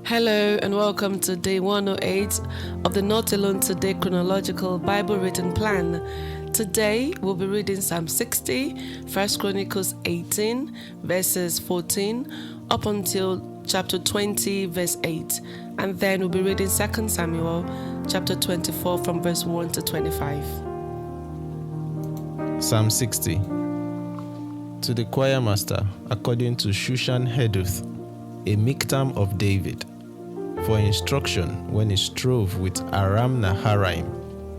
Hello and welcome to day 108 of the Not Alone Today chronological Bible reading plan. Today we'll be reading Psalm 60, 1 Chronicles 18 verses 14 up until chapter 20 verse 8, and then we'll be reading 2 Samuel chapter 24 from verse 1 to 25. Psalm 60. To the choir master, according to Shushan Heduth, a miktam of David, for instruction when he strove with Aram Naharaim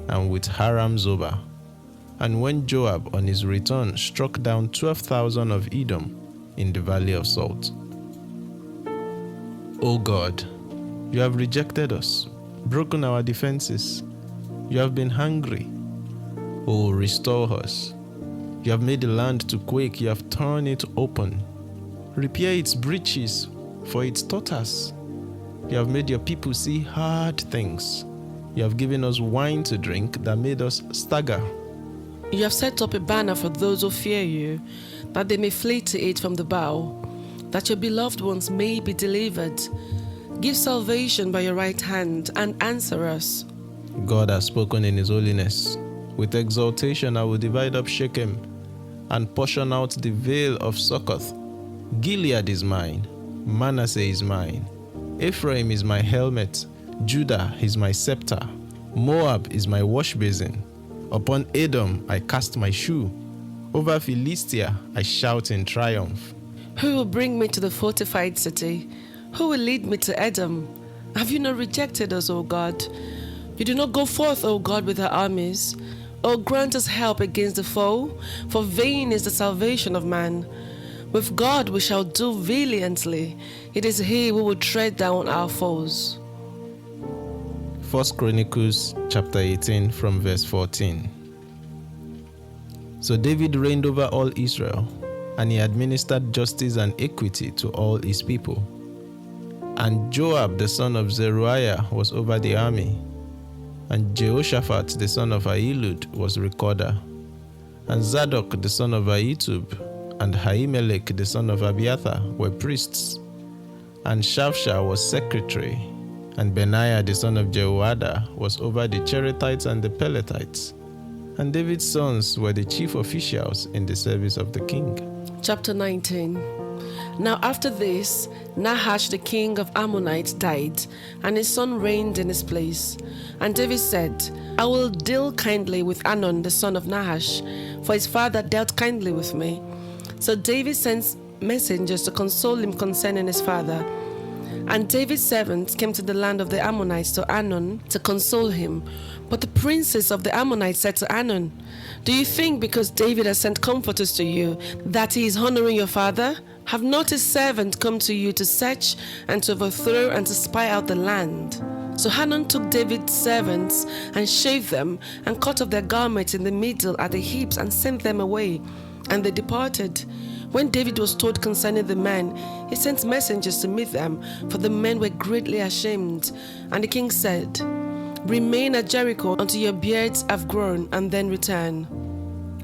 and with Haram Zobah, and when Joab on his return struck down 12,000 of Edom in the valley of Salt. O God, you have rejected us, broken our defenses. You have been hungry. O restore us. You have made the land to quake, you have torn it open. Repair its breaches, for it totters. You have made your people see hard things. You have given us wine to drink that made us stagger. You have set up a banner for those who fear you, that they may flee to it from the bow, that your beloved ones may be delivered. Give salvation by your right hand and answer us. God has spoken in his holiness. With exultation I will divide up Shechem and portion out the vale of Succoth. Gilead is mine, Manasseh is mine. Ephraim is my helmet, Judah is my scepter, Moab is my wash basin. Upon Edom I cast my shoe, over Philistia I shout in triumph. Who will bring me to the fortified city? Who will lead me to Edom? Have you not rejected us, O God? You do not go forth, O God, with our armies. O grant us help against the foe, for vain is the salvation of man. With God we shall do valiantly. It is He who will tread down our foes. 1 Chronicles chapter 18 from verse 14. So David reigned over all Israel, and he administered justice and equity to all his people. And Joab the son of Zeruiah was over the army, and Jehoshaphat the son of Ahilud was recorder, and Zadok the son of Ahitub and Ahimelech the son of Abiathar were priests, and Shapshah was secretary, and Benaiah the son of Jehoiada was over the Cherethites and the Pelethites, and David's sons were the chief officials in the service of the king. Chapter 19. Now after this, Nahash the king of Ammonites died, and his son reigned in his place. And David said, I will deal kindly with Anon the son of Nahash, for his father dealt kindly with me. So David sent messengers to console him concerning his father. And David's servants came to the land of the Ammonites to Anon to console him. But the princes of the Ammonites said to Anon, Do you think because David has sent comforters to you that he is honoring your father? Have not his servant come to you to search and to overthrow and to spy out the land? So Hanun took David's servants and shaved them and cut off their garments in the middle at the hips and sent them away. And they departed. When David was told concerning the men, he sent messengers to meet them, for the men were greatly ashamed. And the king said, Remain at Jericho until your beards have grown, and then return.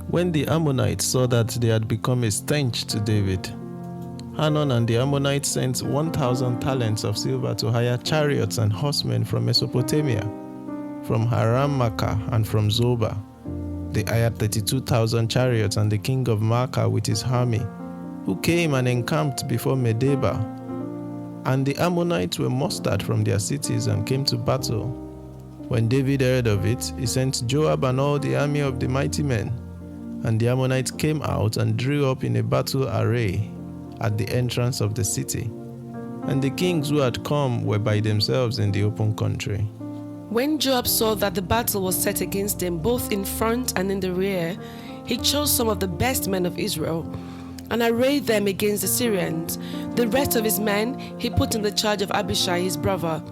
When the Ammonites saw that they had become a stench to David, Hanun and the Ammonites sent 1,000 talents of silver to hire chariots and horsemen from Mesopotamia, from Haram-Makkah and from Zobah. They hired 32,000 chariots and the king of Makkah with his army, who came and encamped before Medeba. And the Ammonites were mustered from their cities and came to battle. When David heard of it, he sent Joab and all the army of the mighty men. And the Ammonites came out and drew up in a battle array at the entrance of the city. And the kings who had come were by themselves in the open country. When Joab saw that the battle was set against him both in front and in the rear, he chose some of the best men of Israel and arrayed them against the Syrians. The rest of his men he put in the charge of Abishai his brother,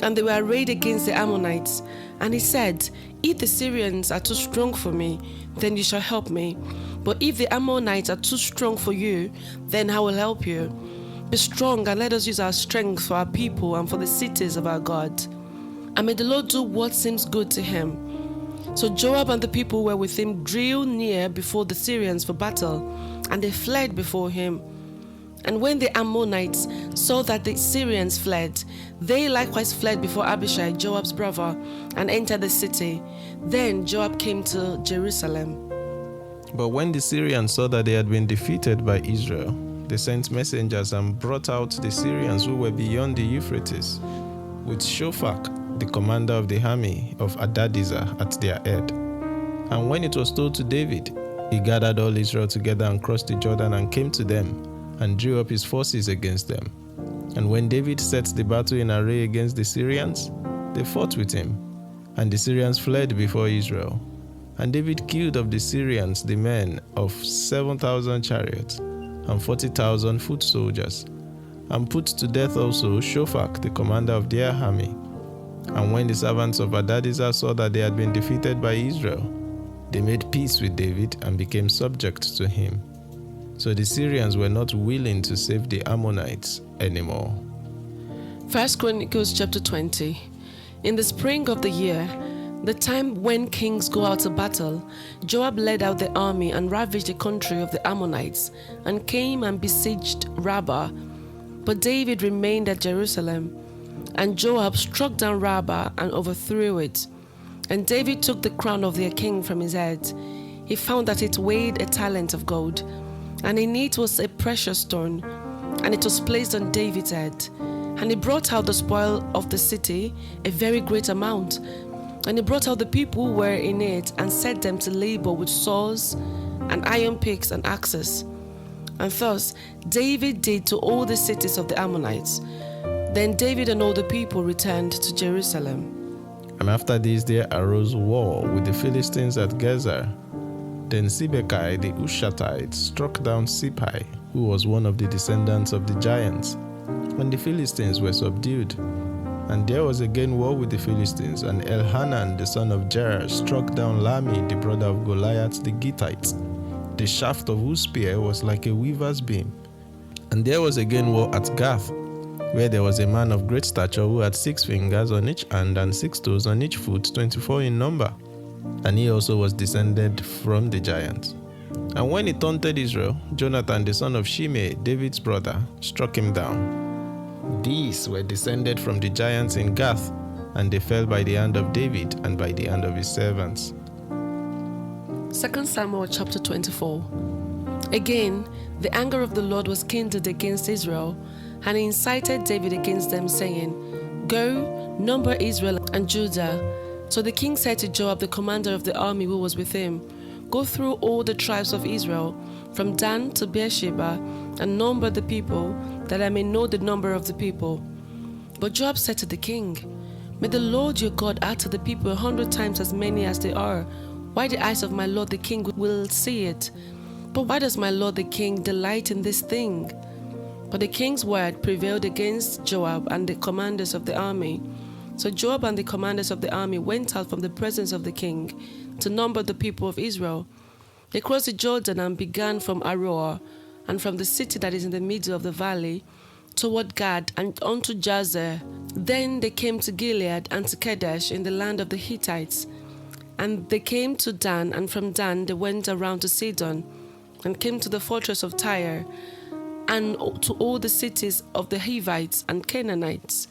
and they were arrayed against the Ammonites. And he said, If the Syrians are too strong for me, then you shall help me. But if the Ammonites are too strong for you, then I will help you. Be strong and let us use our strength for our people and for the cities of our God. And may the Lord do what seems good to him. So Joab and the people who were with him drew near before the Syrians for battle, and they fled before him. And when the Ammonites saw that the Syrians fled, they likewise fled before Abishai, Joab's brother, and entered the city. Then Joab came to Jerusalem. But when the Syrians saw that they had been defeated by Israel, they sent messengers and brought out the Syrians who were beyond the Euphrates, with Shophak, the commander of the army of Hadadezer, at their head. And when it was told to David, he gathered all Israel together and crossed the Jordan and came to them, and drew up his forces against them. And when David set the battle in array against the Syrians, they fought with him, and the Syrians fled before Israel. And David killed of the Syrians the men of 7,000 chariots and 40,000 foot soldiers, and put to death also Shophak, the commander of their army. And when the servants of Hadadezer saw that they had been defeated by Israel, they made peace with David and became subject to him. So the Syrians were not willing to save the Ammonites anymore. 1 Chronicles chapter 20. In the spring of the year, the time when kings go out to battle, Joab led out the army and ravaged the country of the Ammonites, and came and besieged Rabbah. But David remained at Jerusalem, and Joab struck down Rabbah and overthrew it. And David took the crown of their king from his head. He found that it weighed a talent of gold, and in it was a precious stone, and it was placed on David's head. And he brought out the spoil of the city, a very great amount. And he brought out the people who were in it, and set them to labor with saws and iron picks and axes. And thus David did to all the cities of the Ammonites. Then David and all the people returned to Jerusalem. And after this there arose war with the Philistines at Gezer. Then Sibbecai the Hushathite struck down Sippai, who was one of the descendants of the giants, and the Philistines were subdued. And there was again war with the Philistines, and Elhanan the son of Jair struck down Lami the brother of Goliath the Gittite, the shaft of whose spear was like a weaver's beam. And there was again war at Gath, where there was a man of great stature who had 6 fingers on each hand and 6 toes on each foot, 24 in number. And he also was descended from the giants. And when he taunted Israel, Jonathan the son of Shimei, David's brother, struck him down. These were descended from the giants in Gath, and they fell by the hand of David and by the hand of his servants. 2 Samuel chapter 24. Again, the anger of the Lord was kindled against Israel, and he incited David against them, saying, Go, number Israel and Judah. So the king said to Joab, the commander of the army who was with him, Go through all the tribes of Israel, from Dan to Beersheba, and number the people, that I may know the number of the people. But Joab said to the king, May the Lord your God add to the people 100 times as many as they are. Why the eyes of my lord the king will see it? But why does my lord the king delight in this thing? But the king's word prevailed against Joab and the commanders of the army. So Joab and the commanders of the army went out from the presence of the king to number the people of Israel. They crossed the Jordan and began from Aroer, and from the city that is in the middle of the valley, toward Gad and unto Jazer. Then they came to Gilead and to Kadesh in the land of the Hittites. And they came to Dan, and from Dan they went around to Sidon, and came to the fortress of Tyre, and to all the cities of the Hivites and Canaanites.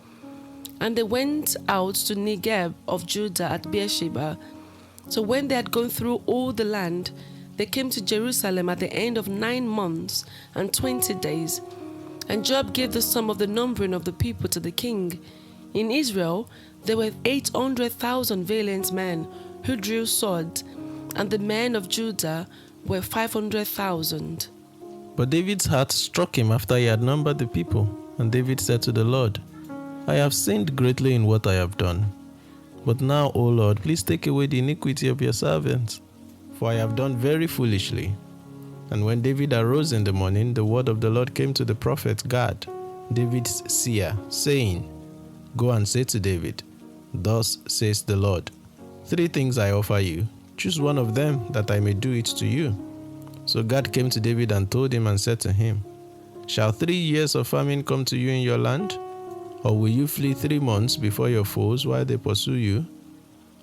And they went out to Negeb of Judah at Beersheba. So when they had gone through all the land, they came to Jerusalem at the end of 9 months and 20 days. And Joab gave the sum of the numbering of the people to the king. In Israel there were 800,000 valiant men who drew swords, and the men of Judah were 500,000. But David's heart struck him after he had numbered the people, and David said to the Lord, I have sinned greatly in what I have done. But now, O Lord, please take away the iniquity of your servants, for I have done very foolishly. And when David arose in the morning, the word of the Lord came to the prophet Gad, David's seer, saying, Go and say to David, Thus says the Lord, 3 things I offer you. Choose one of them, that I may do it to you. So Gad came to David and told him and said to him, Shall 3 years of famine come to you in your land? Or will you flee 3 months before your foes while they pursue you?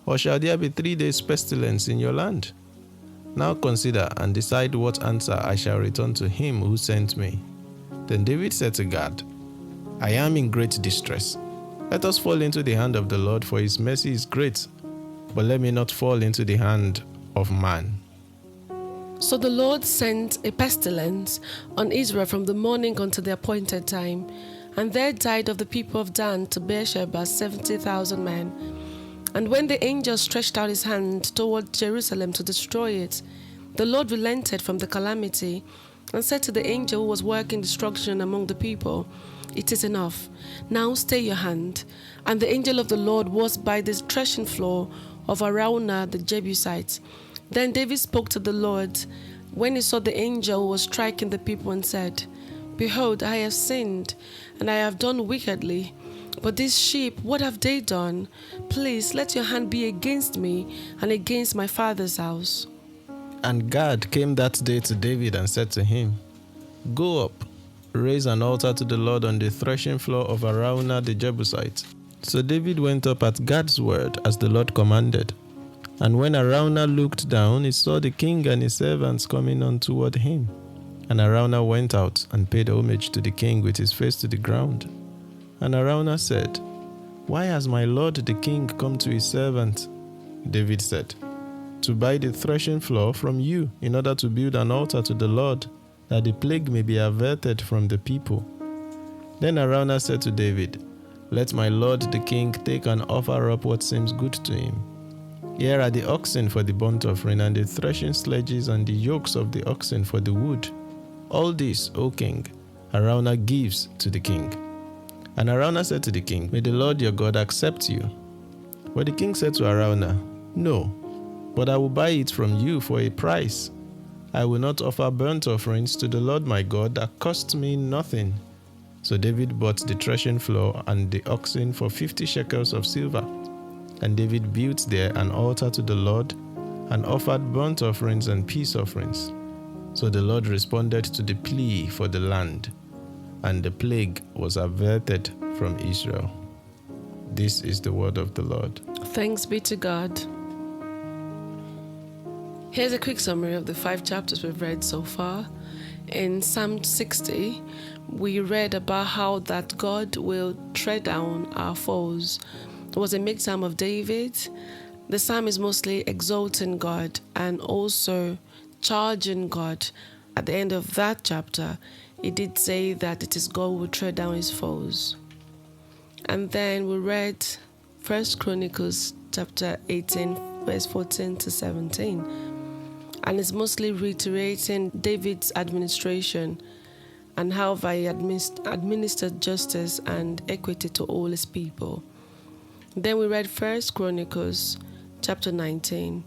Or shall there be 3 days pestilence in your land? Now consider and decide what answer I shall return to him who sent me. Then David said to Gad, I am in great distress. Let us fall into the hand of the Lord, for his mercy is great. But let me not fall into the hand of man. So the Lord sent a pestilence on Israel from the morning until the appointed time. And there died of the people of Dan to Beersheba 70,000 men. And when the angel stretched out his hand toward Jerusalem to destroy it, the Lord relented from the calamity and said to the angel who was working destruction among the people, "It is enough. Now stay your hand." And the angel of the Lord was by the threshing floor of Araunah the Jebusite. Then David spoke to the Lord when he saw the angel who was striking the people and said, "Behold, I have sinned, and I have done wickedly. But these sheep, what have they done? Please let your hand be against me and against my father's house." And Gad came that day to David and said to him, "Go up, raise an altar to the Lord on the threshing floor of Araunah the Jebusite." So David went up at Gad's word as the Lord commanded. And when Araunah looked down, he saw the king and his servants coming on toward him. And Araunah went out and paid homage to the king with his face to the ground. And Araunah said, "Why has my lord the king come to his servant?" David said, "To buy the threshing floor from you, in order to build an altar to the Lord, that the plague may be averted from the people." Then Araunah said to David, "Let my lord the king take and offer up what seems good to him. Here are the oxen for the burnt offering, and the threshing sledges, and the yokes of the oxen for the wood. All this, O king, Araunah gives to the king." And Araunah said to the king, "May the Lord your God accept you." But the king said to Araunah, "No, but I will buy it from you for a price. I will not offer burnt offerings to the Lord my God that cost me nothing." So David bought the threshing floor and the oxen for 50 shekels of silver. And David built there an altar to the Lord and offered burnt offerings and peace offerings. So the Lord responded to the plea for the land, and the plague was averted from Israel. This is the word of the Lord. Thanks be to God. Here's a quick summary of the 5 chapters we've read so far. In Psalm 60, we read about how that God will tread down our foes. It was a mid-psalm of David. The psalm is mostly exalting God and also charging God. At the end of that chapter, it did say that it is God who will tread down his foes. And then we read 1 Chronicles chapter 18, verse 14 to 17. And it's mostly reiterating David's administration and how he administered justice and equity to all his people. Then we read 1 Chronicles chapter 19.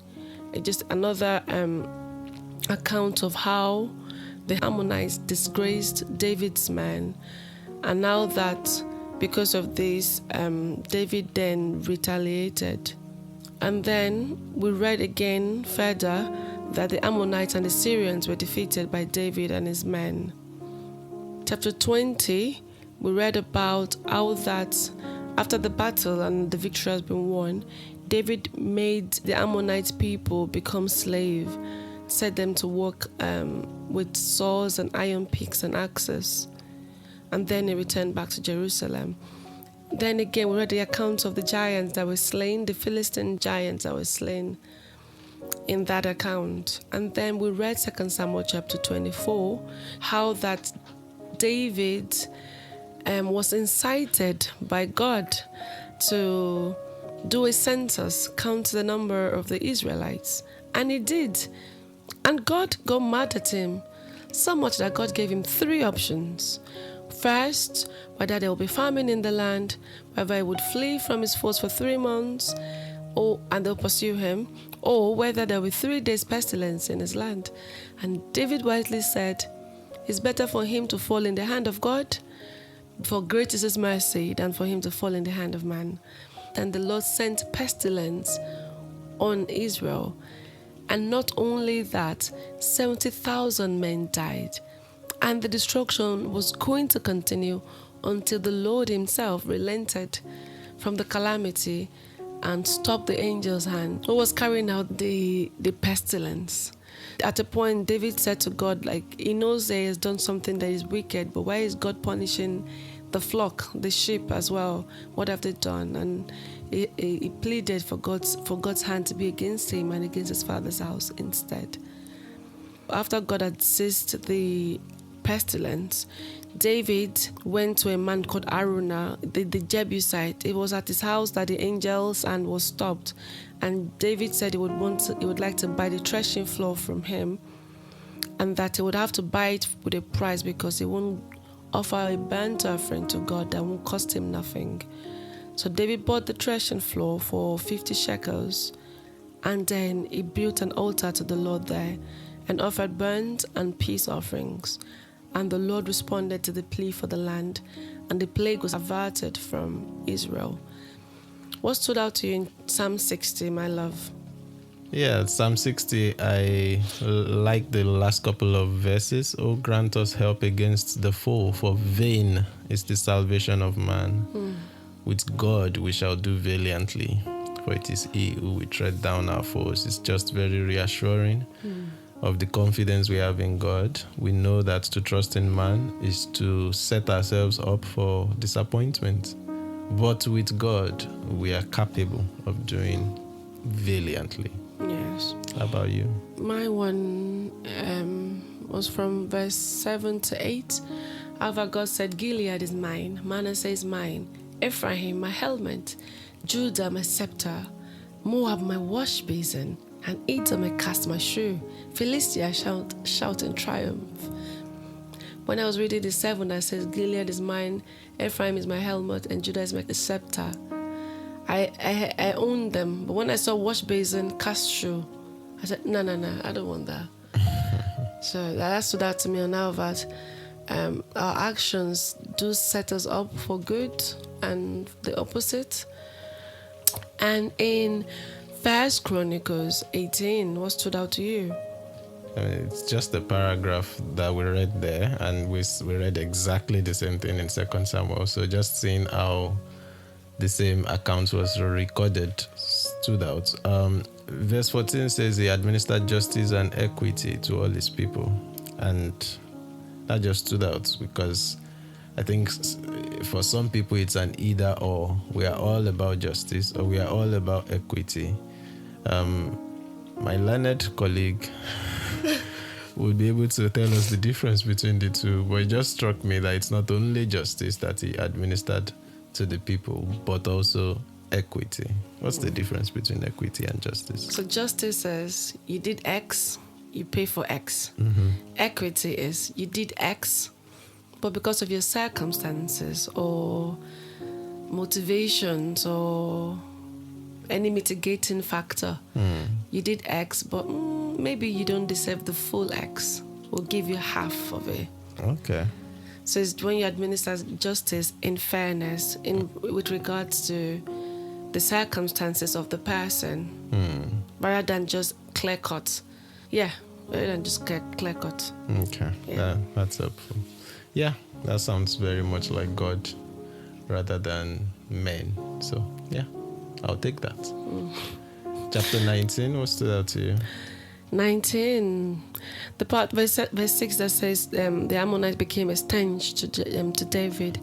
It's just another account of how the Ammonites disgraced David's men. And now that because of this, David then retaliated. And then we read again further that the Ammonites and the Syrians were defeated by David and his men. Chapter 20, we read about how that after the battle and the victory has been won, David made the Ammonite people become slaves, set them to work with saws and iron picks and axes, and then he returned back to Jerusalem. Then again, we read the accounts of the giants that were slain, the Philistine giants that were slain in that account. And then we read 2 Samuel chapter 24, how that David was incited by God to do a census, count the number of the Israelites. And he did. And God got mad at him, so much that God gave him 3 options. First, whether there will be famine in the land, whether he would flee from his foes for 3 months, and they'll pursue him, or whether there will be 3 days pestilence in his land. And David wisely said, it's better for him to fall in the hand of God, for great is his mercy, than for him to fall in the hand of man. And the Lord sent pestilence on Israel. And not only that, 70,000 men died. And the destruction was going to continue until the Lord himself relented from the calamity and stopped the angel's hand who was carrying out the pestilence. At a point, David said to God, he knows that he has done something that is wicked, but why is God punishing the flock, the sheep as well. What have they done? And he pleaded for God's hand to be against him and against his father's house instead. After God had ceased the pestilence, David went to a man called Araunah, the Jebusite. It was at his house that the angels and was stopped. And David said he would like to buy the threshing floor from him, and that he would have to buy it with a price because he won't offer a burnt offering to God that won't cost him nothing. So David bought the threshing floor for 50 shekels, and then he built an altar to the Lord there and offered burnt and peace offerings. And the Lord responded to the plea for the land, and the plague was averted from Israel. What stood out to you in Psalm 60, my love? Yeah, Psalm 60, I like the last couple of verses. Oh, grant us help against the foe, for vain is the salvation of man. With God we shall do valiantly, for it is He who will tread down our foes. It's just very reassuring of the confidence we have in God. We know that to trust in man is to set ourselves up for disappointment. But with God, we are capable of doing valiantly. Yes. How about you? My one was from verse 7 to 8. However, God said, Gilead is mine, Manasseh is mine, Ephraim my helmet, Judah my scepter, Moab my wash basin, and Edom I cast my shoe. Philistia shout in triumph. When I was reading the 7, I said, Gilead is mine, Ephraim is my helmet, and Judah is my scepter. I owned them, but when I saw wash basin, cast shoe, I said, no, I don't want that. So that stood out to me now that our actions do set us up for good and the opposite. And in 1 Chronicles 18, what stood out to you? It's just a paragraph that we read there, and we read exactly the same thing in 2 Samuel. So just seeing how the same account was recorded stood out. Verse 14 says he administered justice and equity to all his people. And that just stood out because I think for some people it's an either or. We are all about justice or we are all about equity. My learned colleague would be able to tell us the difference between the two, but it just struck me that it's not only justice that he administered to the people, but also equity. What's the difference between equity and justice? So justice says you did X, you pay for X. Equity is you did X, but because of your circumstances or motivations or any mitigating factor, you did X, but maybe you don't deserve the full X. We'll give you half of it. Okay. So it's when you administer justice in fairness, with regards to the circumstances of the person, rather than just clear cut. Yeah, rather than just clear cut. Okay, yeah. That's helpful. Yeah, that sounds very much like God rather than men. So yeah, I'll take that. Chapter 19, what stood out to you? 19, the part verse 6 that says the Ammonites became a stench to David.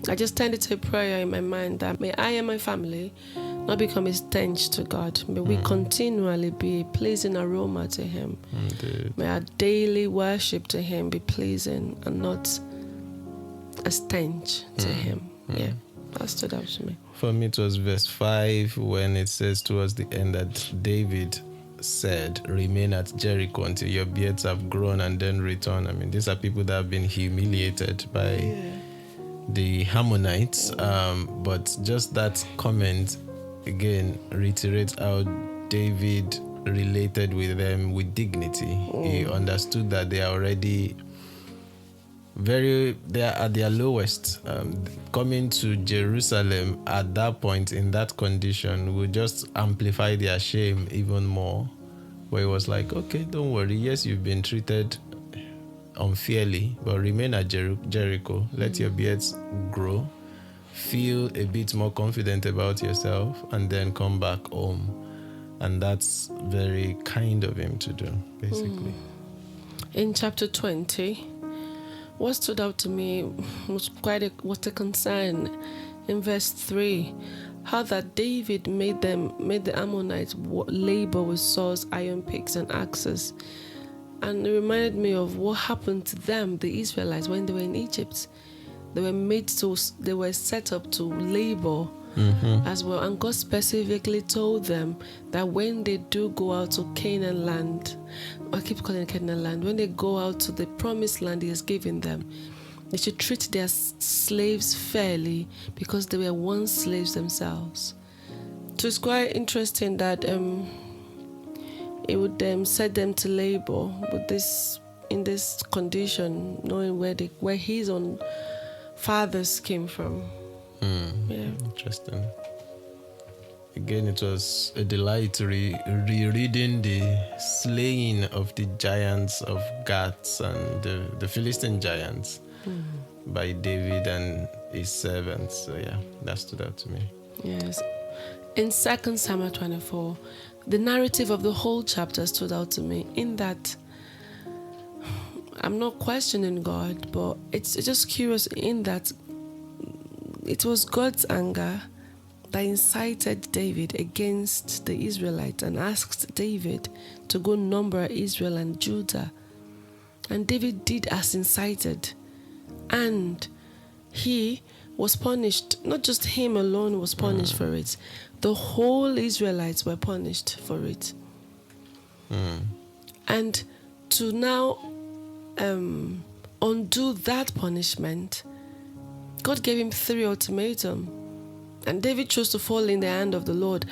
I just turned it to a prayer in my mind that may I and my family not become a stench to God. May we continually be a pleasing aroma to Him. Indeed. May our daily worship to Him be pleasing and not a stench to Him. Yeah, that stood out to me. For me, it was verse 5 when it says towards the end that David said, remain at Jericho until your beards have grown and then return. I mean, these are people that have been humiliated by the Ammonites. But just that comment again reiterates how David related with them with dignity. He understood that they are already they are at their lowest. Coming to Jerusalem at that point in that condition would just amplify their shame even more. Where it was like, okay, don't worry. Yes, you've been treated unfairly, but remain at Jericho. Let your beards grow. Feel a bit more confident about yourself, and then come back home. And that's very kind of him to do, basically. In chapter 20, what stood out to me was what a concern in verse 3, how that David made the Ammonites labor with saws, iron picks, and axes. And it reminded me of what happened to them, the Israelites, when they were in Egypt. They were set up to labor as well. And God specifically told them that when they do go out to Canaan land, I keep calling it Canaan land, when they go out to the promised land He has given them, they should treat their slaves fairly because they were once slaves themselves. So it's quite interesting that it would set them to labor in this condition, knowing where his own fathers came from. Yeah. Interesting. Again, it was a delight rereading the slaying of the giants of Gath and the Philistine giants by David and his servants. So yeah, that stood out to me. Yes. In 2 Samuel 24, the narrative of the whole chapter stood out to me in that I'm not questioning God, but it's just curious in that it was God's anger that incited David against the Israelites and asked David to go number Israel and Judah. And David did as incited. And he was punished. Not just him alone was punished for it. The whole Israelites were punished for it. And to now undo that punishment, God gave him 3 ultimatums. And David chose to fall in the hand of the Lord.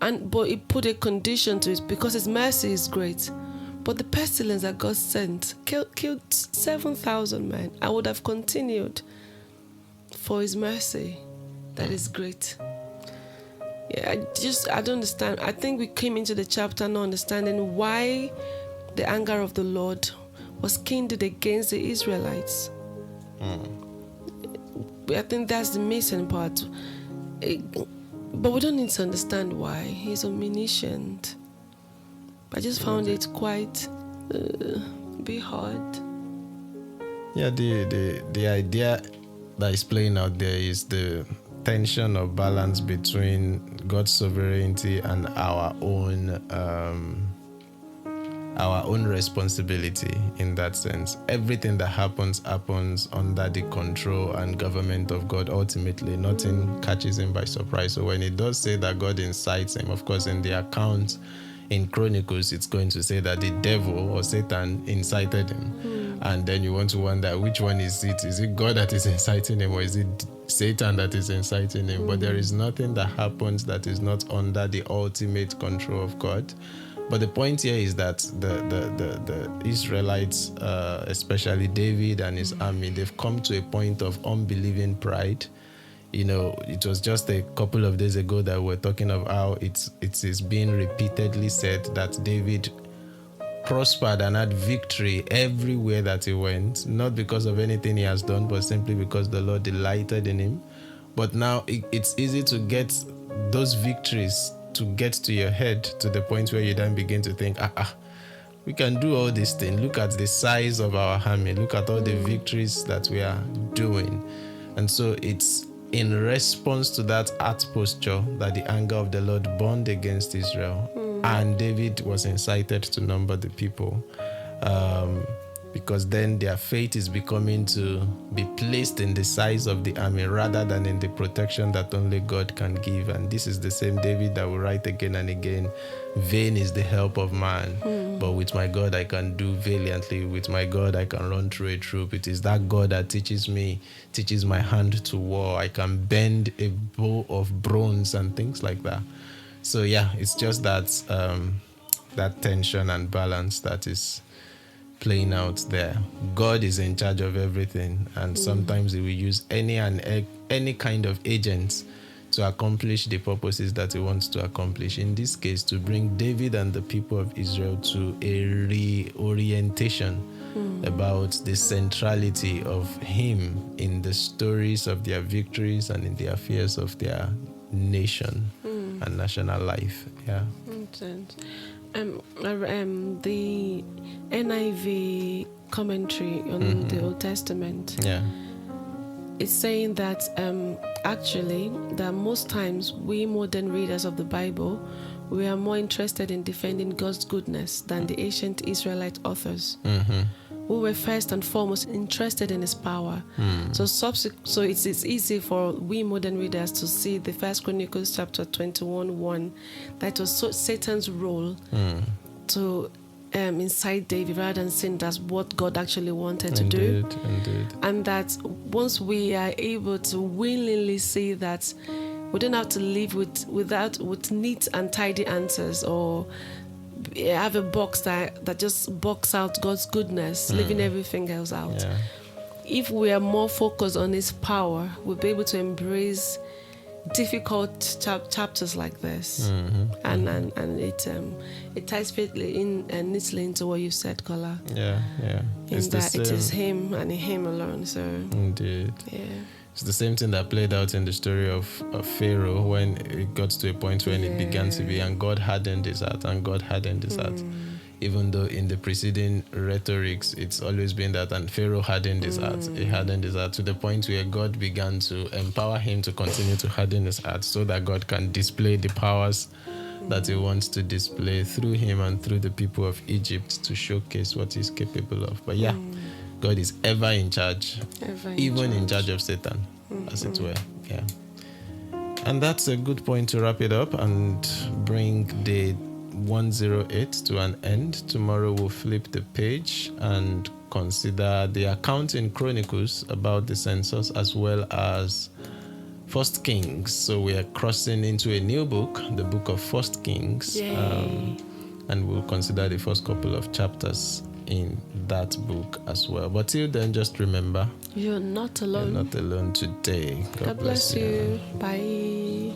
But he put a condition to it because his mercy is great. But the pestilence that God sent killed 7,000 men. I would have continued for his mercy that is great. Yeah, I don't understand. I think we came into the chapter not understanding why the anger of the Lord was kindled against the Israelites. I think that's the missing part. But we don't need to understand why. He's omniscient. I just found it quite a bit hard. Yeah, the idea that is playing out there is the tension or balance between God's sovereignty and our own responsibility in that sense. Everything that happens under the control and government of God. Ultimately, nothing catches him by surprise. So when it does say that God incites him, of course, in the account in Chronicles, it's going to say that the devil or Satan incited him. And then you want to wonder, which one is it? Is it God that is inciting him, or is it Satan that is inciting him? But there is nothing that happens that is not under the ultimate control of God. But the point here is that the Israelites, especially David and his army, they've come to a point of unbelieving pride. You know, it was just a couple of days ago that we're talking of how it is being repeatedly said that David prospered and had victory everywhere that he went, not because of anything he has done, but simply because the Lord delighted in him. But now it's easy to get those victories to get to your head to the point where you then begin to think, we can do all these things. Look at the size of our army. Look at all the victories that we are doing. And so it's in response to that heart posture that the anger of the Lord burned against Israel. And David was incited to number the people. Because then their faith is becoming to be placed in the size of the army rather than in the protection that only God can give. And this is the same David that will write again and again, vain is the help of man, but with my God I can do valiantly. With my God I can run through a troop. It is that God that teaches my hand to war. I can bend a bow of bronze and things like that. So yeah, it's just that that tension and balance that is playing out there. God is in charge of everything, and sometimes he will use any kind of agents to accomplish the purposes that he wants to accomplish. In this case, to bring David and the people of Israel to a reorientation about the centrality of him in the stories of their victories and in the affairs of their nation and national life. Yeah. The NIV commentary on the Old Testament. Yeah. It's saying that actually that most times we modern readers of the Bible, we are more interested in defending God's goodness than the ancient Israelite authors, who were first and foremost interested in His power. So it's easy for we modern readers to see the First Chronicles chapter 21:1 that was Satan's role to inside David, rather than saying that's what God actually wanted to do. Indeed. And that once we are able to willingly see that we don't have to live with neat and tidy answers, or have a box that just box out God's goodness, leaving everything else out. Yeah. If we are more focused on His power, we'll be able to embrace difficult chapters like this, and it ties neatly into what you said, Kola. Yeah. In that it is Him and Him alone. So Indeed. yeah. It's the same thing that played out in the story of Pharaoh, when it got to a point when it began to be, and God hardened His heart, even though in the preceding rhetorics it's always been that, and Pharaoh hardened his heart. He hardened his heart to the point where God began to empower him to continue to harden his heart, so that God can display the powers that He wants to display through him and through the people of Egypt, to showcase what He's capable of. But God is ever in charge, even in charge of Satan, as it were. Yeah. And that's a good point to wrap it up and bring day 108 to an end. Tomorrow we'll flip the page and consider the account in Chronicles about the census, as well as First Kings. So we are crossing into a new book, the book of First Kings, and we'll consider the first couple of chapters in that book as well. But till then, just remember, you're not alone. You're not alone today. God bless you. Bye.